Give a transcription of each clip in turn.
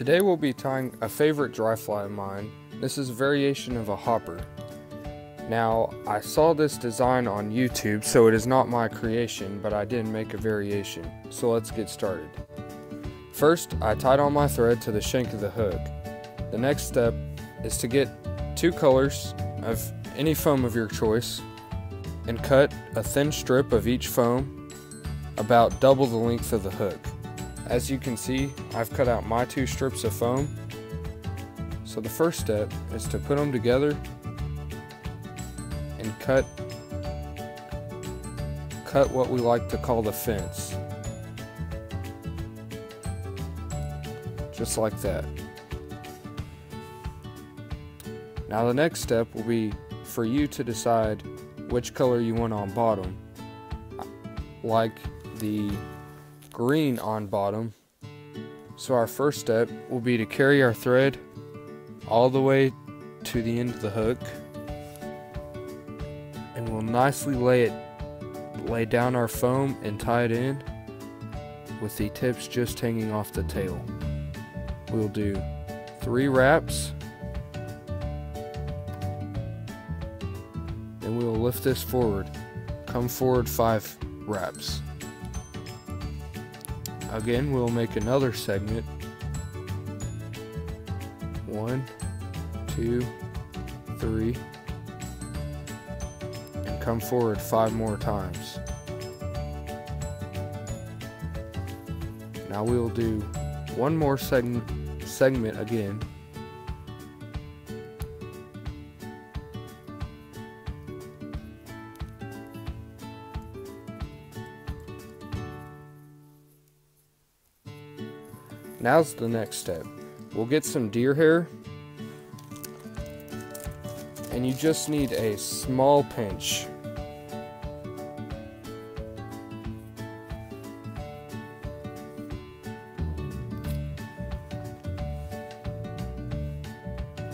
Today we'll be tying a favorite dry fly of mine. This is a variation of a hopper. Now, I saw this design on YouTube, so it is not my creation, but I did make a variation. So let's get started. First, I tied on my thread to the shank of the hook. The next step is to get two colors of any foam of your choice and cut a thin strip of each foam about double the length of the hook. As you can see, I've cut out my two strips of foam. So the first step is to put them together and cut what we like to call the fence. Just like that. Now the next step will be for you to decide which color you want on bottom. Like the green on bottom. So our first step will be to carry our thread all the way to the end of the hook, and we'll nicely lay down our foam and tie it in with the tips just hanging off the tail. We'll do 3 wraps, then we'll lift this forward. Come forward 5 wraps. Again, we'll make another segment. 1, 2, 3, and come forward 5 more times. Now we'll do one more segment again. Now's the next step. We'll get some deer hair, and you just need a small pinch.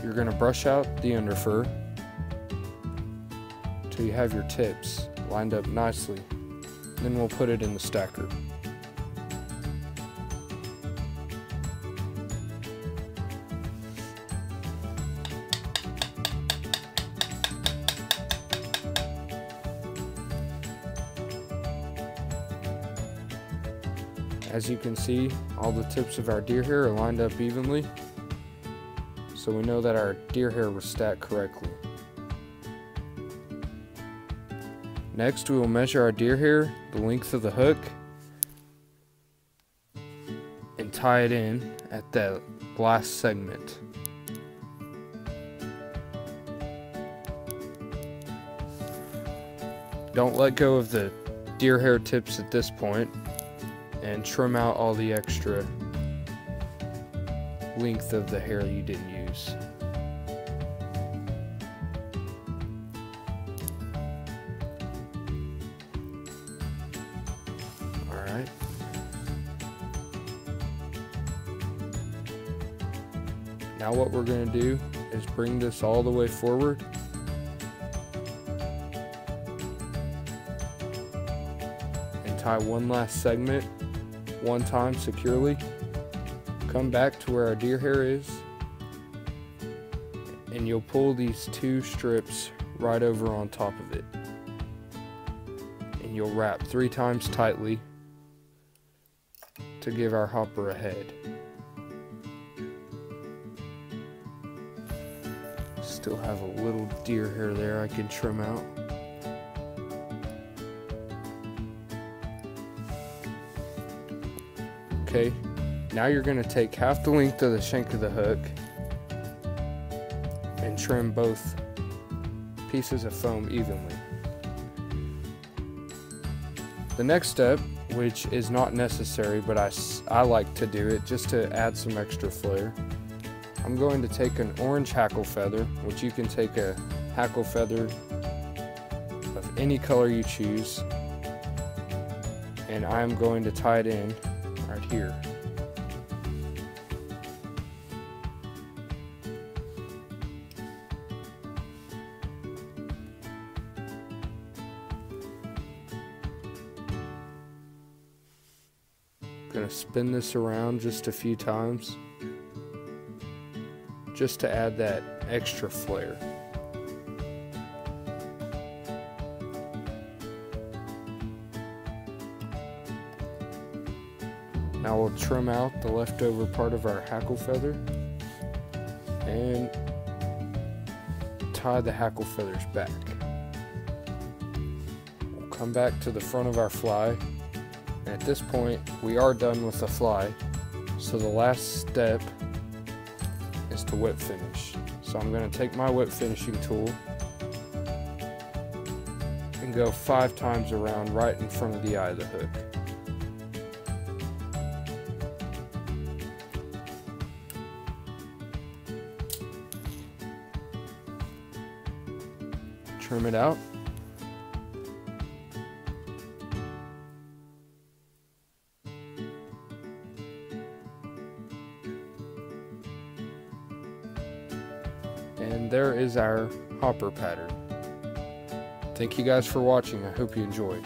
You're going to brush out the underfur till you have your tips lined up nicely. Then we'll put it in the stacker. As you can see, all the tips of our deer hair are lined up evenly, so we know that our deer hair was stacked correctly. Next, we will measure our deer hair, the length of the hook, and tie it in at that last segment. Don't let go of the deer hair tips at this point, and trim out all the extra length of the hair you didn't use. Alright. Now what we're going to do is bring this all the way forward . And tie one last segment one time securely. Come back to where our deer hair is, and you'll pull these 2 strips right over on top of it, and you'll wrap 3 times tightly to give our hopper a head. Still have a little deer hair there I can trim out. Okay, now you're going to take half the length of the shank of the hook and trim both pieces of foam evenly. The next step, which is not necessary, but I like to do it just to add some extra flair. I'm going to take an orange hackle feather, which you can take a hackle feather of any color you choose, and I'm going to tie it in right here. Gonna spin this around just a few times. just to add that extra flair. Now we'll trim out the leftover part of our hackle feather and tie the hackle feathers back. We'll come back to the front of our fly, and at this point we are done with the fly, so the last step is to whip finish. So I'm going to take my whip finishing tool and go 5 times around right in front of the eye of the hook. Trim it out. And there is our hopper pattern. Thank you guys for watching. I hope you enjoyed.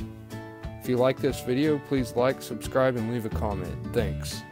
If you like this video, please like, subscribe, and leave a comment. Thanks.